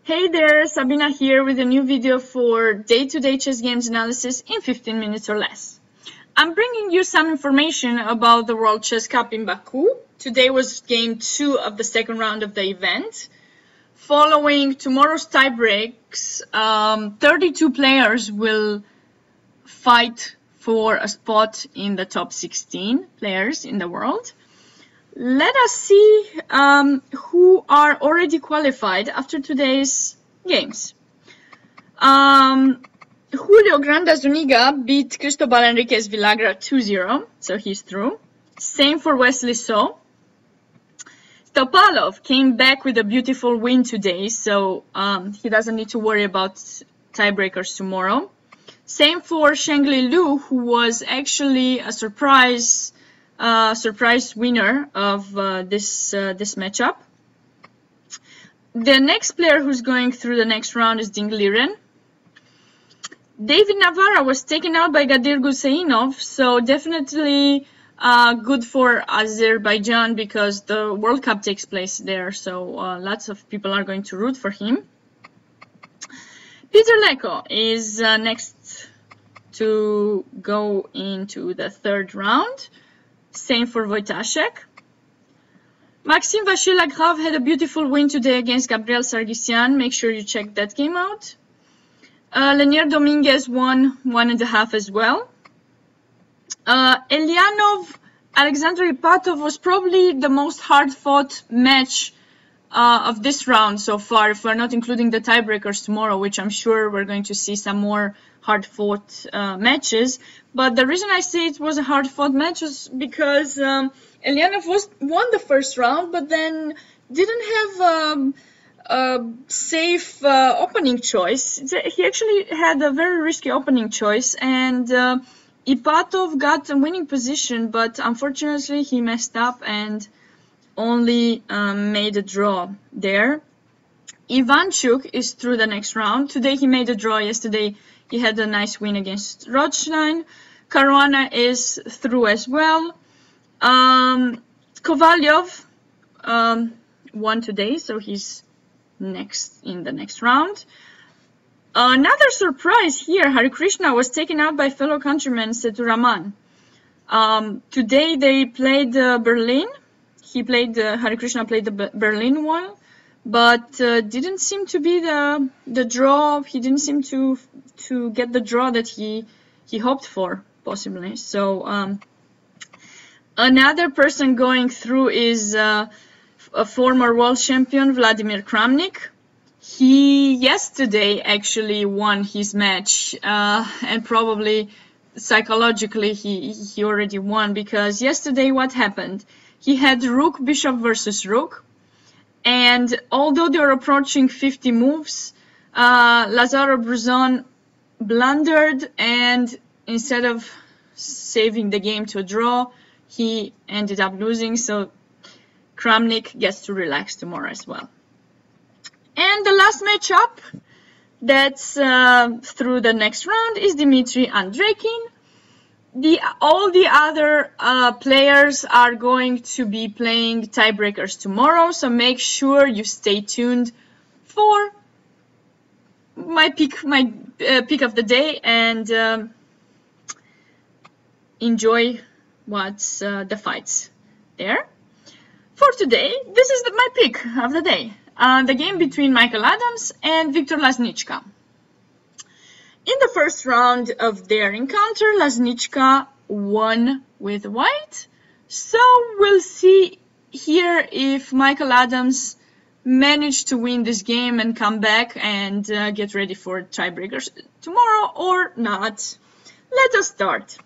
Hey there, Sabina here with a new video for day-to-day chess games analysis in 15 minutes or less. I'm bringing you some information about the World Chess Cup in Baku. Today was game 2 of the second round of the event. Following tomorrow's tiebreaks, 32 players will fight for a spot in the top 16 players in the world. Let us see who are already qualified after today's games. Julio Granda Zuniga beat Cristobal Enriquez Villagra 2-0, so he's through. Same for Wesley So. Topalov came back with a beautiful win today, so he doesn't need to worry about tiebreakers tomorrow. Same for Shengli Liu, who was actually a surprise winner of this matchup. The next player who's going through the next round is Ding Liren. David Navarra was taken out by Gadir Guseinov, so definitely good for Azerbaijan because the World Cup takes place there, so lots of people are going to root for him. Peter Leko is next to go into the third round. Same for Wojtaszek. Maxime Vachier-Lagrave had a beautiful win today against Gabriel Sargsyan. Make sure you check that game out. Lenier Dominguez won 1.5 as well. Elianov, Alexander Ipatov was probably the most hard-fought match of this round so far, if we're not including the tiebreakers tomorrow, which I'm sure we're going to see some more hard-fought matches. But the reason I say it was a hard-fought match is because Elianov won the first round, but then didn't have a safe opening choice. He actually had a very risky opening choice, and Ipatov got a winning position, but unfortunately he messed up and only made a draw there. Ivanchuk is through the next round. Today he made a draw. Yesterday he had a nice win against Rothstein. Caruana is through as well. Kovalyov won today, so he's next in the next round. Another surprise here, Harikrishna was taken out by fellow countryman Seturaman. Today they played Berlin. Harikrishna played the Berlin one, but didn't seem to be the draw. He didn't seem to get the draw that he hoped for, possibly. So another person going through is a former world champion, Vladimir Kramnik. He yesterday actually won his match, and probably psychologically he already won, because yesterday what happened? He had rook bishop versus rook, and although they were approaching 50 moves, Lazaro Bruzon blundered, and instead of saving the game to a draw, he ended up losing, so Kramnik gets to relax tomorrow as well. And the last matchup that's through the next round is Dmitry Andreikin. All the other players are going to be playing tiebreakers tomorrow, so make sure you stay tuned for my pick of the day and enjoy what's the fights there. For today, this is my pick of the day. The game between Michael Adams and Viktor Laznicka. In the first round of their encounter, Laznicka won with white. So we'll see here if Michael Adams managed to win this game and come back and get ready for tiebreakers tomorrow or not. Let us start.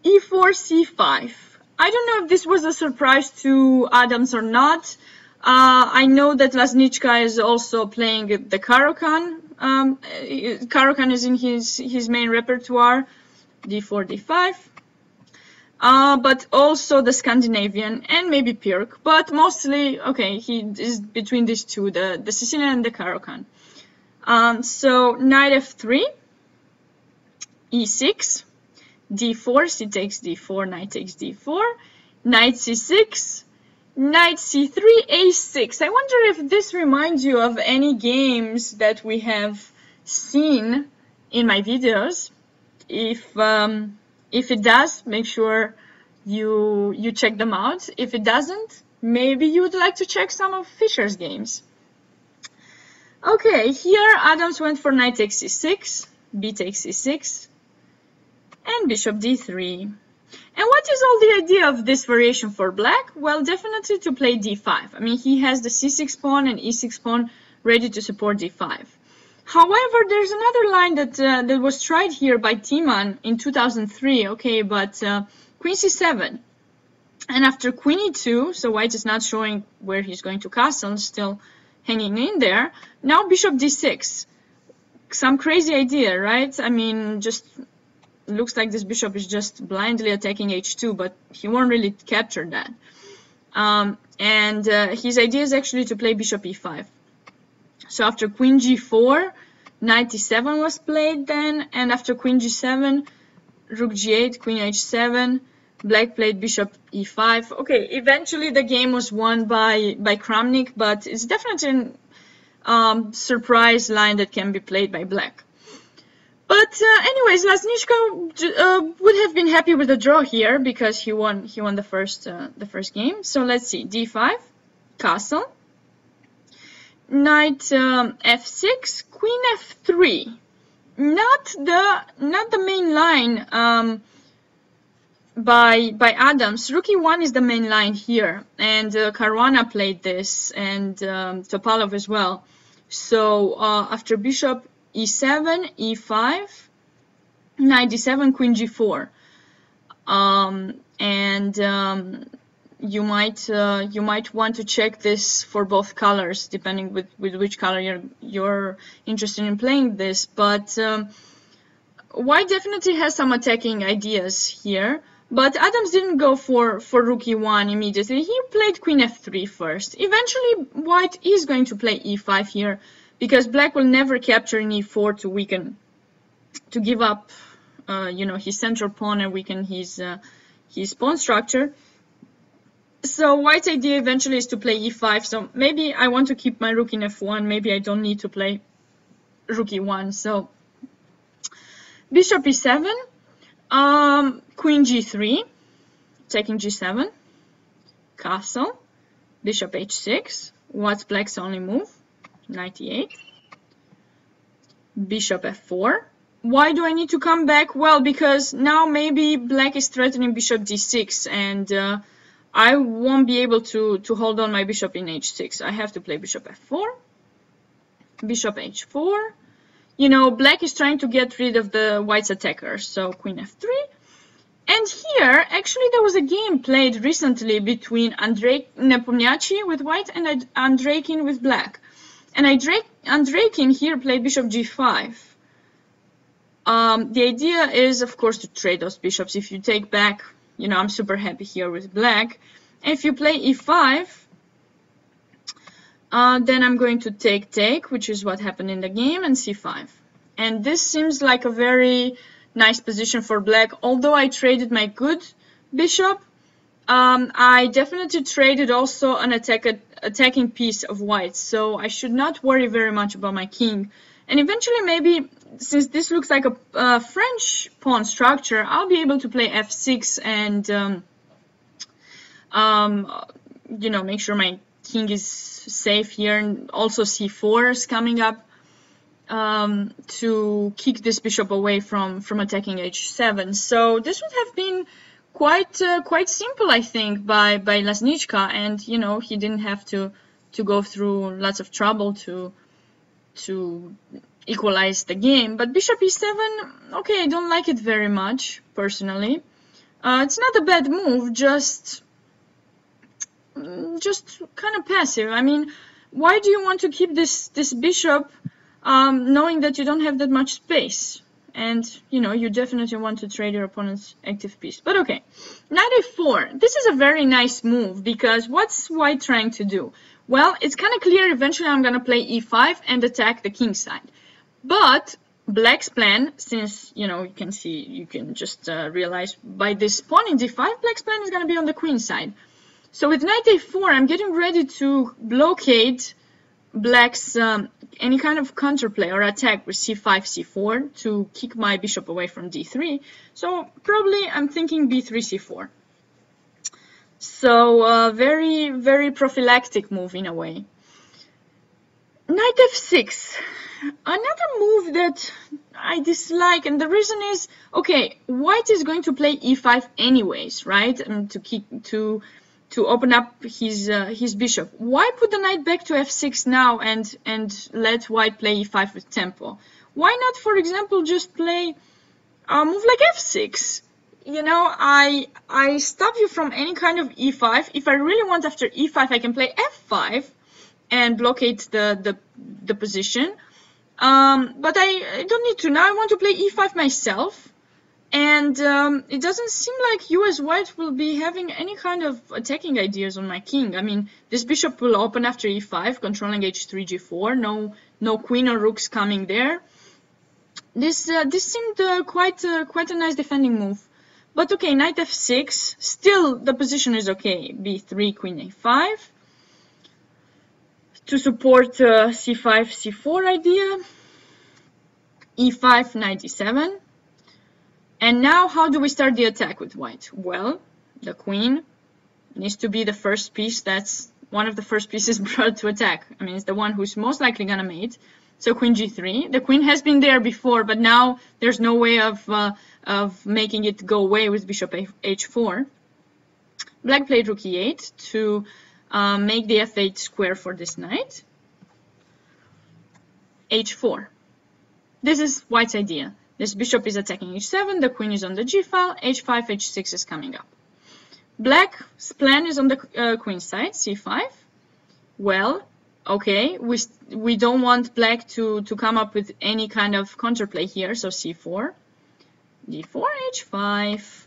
E4, C5. I don't know if this was a surprise to Adams or not. I know that Laznicka is also playing the Caro-Kann. Caro-Kann is in his main repertoire, D4, D5. But also the Scandinavian and maybe Pirc. But mostly, okay, he is between these two, the Sicilian and the Caro-Kann. So knight F3, E6, D4, C takes D4, knight takes D4, knight C6, Knight c3, a6. I wonder if this reminds you of any games that we have seen in my videos. If it does, make sure you check them out. If it doesn't, maybe you would like to check some of Fischer's games. Okay, here Adams went for knight takes c6, b takes c6, and bishop d3. And what is all the idea of this variation for black? Well, definitely to play d5. I mean, he has the c6 pawn and e6 pawn ready to support d5. However, there's another line that was tried here by Timan in 2003, okay, but queen c7. And after queen e2, so white is not showing where he's going to castle, still hanging in there. Now bishop d6. Some crazy idea, right? I mean, just looks like this bishop is just blindly attacking h2, but he won't really capture that. His idea is actually to play bishop e5. So after queen g4, knight e7 was played then, and after queen g7, rook g8, queen h7, black played bishop e5. Okay, eventually the game was won by Kramnik, but it's definitely a surprise line that can be played by black. But anyways, Laznicka would have been happy with the draw here because he won the first game. So let's see, d5, castle, knight f6, queen f3. Not the main line by Adams. Rook e1 is the main line here, and Caruana played this, and Topalov as well. So after bishop e7, e5, knight d7, queen g4, you might want to check this for both colors, depending with which color you're interested in playing this. But white definitely has some attacking ideas here. But Adams didn't go for rook e1 immediately. He played queen f3 first. Eventually, white is going to play e5 here, because black will never capture in e4 to weaken, to give up, his central pawn and weaken his pawn structure. So white's idea eventually is to play e5. So maybe I want to keep my rook in f1. Maybe I don't need to play rook e1. So bishop e7, queen g3, taking g7, castle, bishop h6. What's black's only move? Knight e8, bishop f4. Why do I need to come back? Well, because now maybe black is threatening bishop d6, and I won't be able to hold on my bishop in h6. I have to play bishop f4, bishop h4. You know, black is trying to get rid of the white's attacker, so queen f3. And here, actually, there was a game played recently between Nepomniachtchi with white and Andreikin with black. And Andreikin here played bishop g5. The idea is, of course, to trade those bishops. If you take back, I'm super happy here with black. And if you play e5, then I'm going to take, which is what happened in the game, and c5. And this seems like a very nice position for black. Although I traded my good bishop, I definitely traded also an attacking piece of white, so I should not worry very much about my king. And eventually, maybe, since this looks like a French pawn structure, I'll be able to play f6 and, make sure my king is safe here. And also c4 is coming up to kick this bishop away from attacking h7. So this would have been quite simple, I think, by Laznicka, and he didn't have to go through lots of trouble to equalize the game. But bishop e7, okay, I don't like it very much personally. It's not a bad move, just kind of passive. I mean, why do you want to keep this bishop knowing that you don't have that much space? And, you definitely want to trade your opponent's active piece. But okay, knight a4. This is a very nice move, because what's white trying to do? Well, it's kind of clear eventually I'm going to play e5 and attack the king side. But black's plan, since, you can just realize by this pawn in d5, black's plan is going to be on the queen side. So with knight a4, I'm getting ready to blockade black's any kind of counterplay or attack with c5, c4 to kick my bishop away from d3. So probably I'm thinking b3, c4. So very, very prophylactic move in a way. Knight f6. Another move that I dislike, and the reason is, okay, white is going to play e5 anyways, right? To open up his bishop. Why put the knight back to f6 now and let white play e5 with tempo? Why not, for example, just play a move like f6? You know, I stop you from any kind of e5. If I really want after e5, I can play f5 and blockade the position. But I don't need to. Now I want to play e5 myself. And it doesn't seem like you as white will be having any kind of attacking ideas on my king. I mean, this bishop will open after e5, controlling h3, g4. No queen or rooks coming there. This seemed quite a nice defending move. But okay, knight f6. Still, the position is okay. b3, queen a5. To support c5, c4 idea. e5, knight e7. And now, how do we start the attack with white? Well, the queen needs to be the first piece. That's one of the first pieces brought to attack. I mean, it's the one who's most likely gonna mate. So queen g3. The queen has been there before, but now there's no way of making it go away with bishop h4. Black played rook e8 to make the f8 square for this knight. h4. This is white's idea. This bishop is attacking h7, the queen is on the g file, h5, h6 is coming up. Black's plan is on the queen side, c5. Well, okay, we don't want black to come up with any kind of counterplay here, so c4, d4, h5.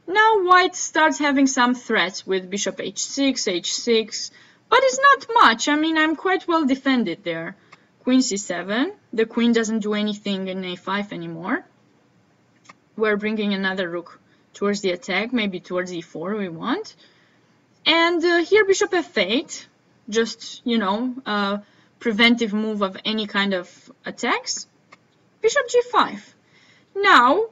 Now white starts having some threats with bishop h6, h6, but it's not much. I mean, I'm quite well defended there. Queen c7, the queen doesn't do anything in a5 anymore. We're bringing another rook towards the attack, maybe towards e4 we want. And here bishop f8, just, you know, a preventive move of any kind of attacks. Bishop g5. Now,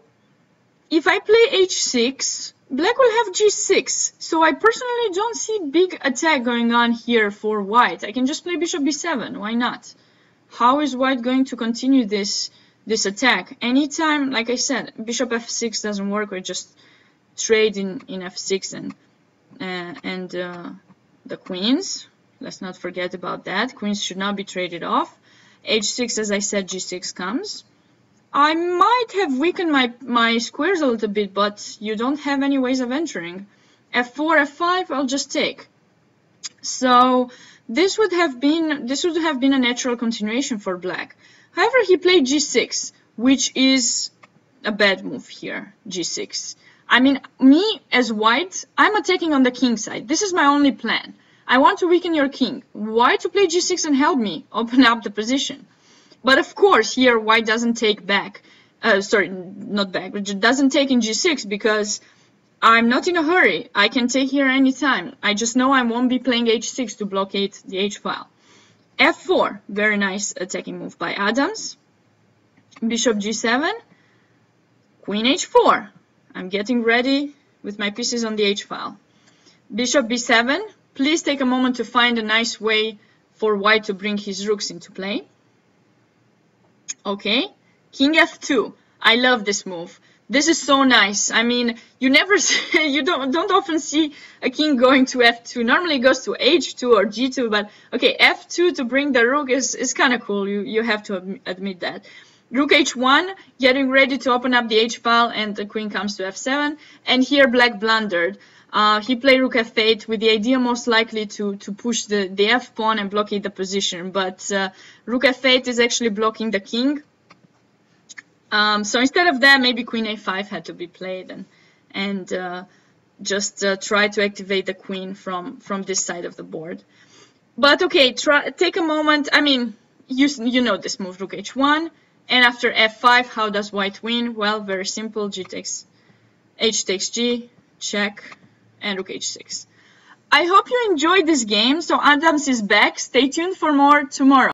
if I play h6, black will have g6. So I personally don't see big attack going on here for white. I can just play bishop b7, why not? How is white going to continue this attack? Anytime, like I said, bishop f6 doesn't work, we just trade in f6 and the queens. Let's not forget about that. Queens should not be traded off. h6, as I said, g6 comes. I might have weakened my squares a little bit, but you don't have any ways of entering. f4, f5, I'll just take. So this would have been a natural continuation for black. However, he played g6, which is a bad move here, g6. I mean, me as white, I'm attacking on the king side. This is my only plan. I want to weaken your king. Why to play g6 and help me open up the position? But of course, here white doesn't take back, sorry, not back, but doesn't take in g6 because I'm not in a hurry. I can take here anytime. I just know I won't be playing h6 to blockade the h-file. f4, very nice attacking move by Adams. Bishop g7, queen h4. I'm getting ready with my pieces on the h-file. Bishop b7, please take a moment to find a nice way for white to bring his rooks into play. Okay, king f2. I love this move. This is so nice. I mean, you never see, you don't often see a king going to f2. Normally it goes to h2 or g2, but okay, f2 to bring the rook is kind of cool. You have to admit that. Rook h1, getting ready to open up the h-file, and the queen comes to f7. And here black blundered. He played rook f8 with the idea most likely to push the f-pawn and blockade the position. But rook f8 is actually blocking the king. So instead of that, maybe queen a5 had to be played and just try to activate the queen from this side of the board. But okay, take a moment. I mean, you know this move, rook h1. And after f5, how does white win? Well, very simple. H takes g, check, and rook h6. I hope you enjoyed this game. So Adams is back. Stay tuned for more tomorrow.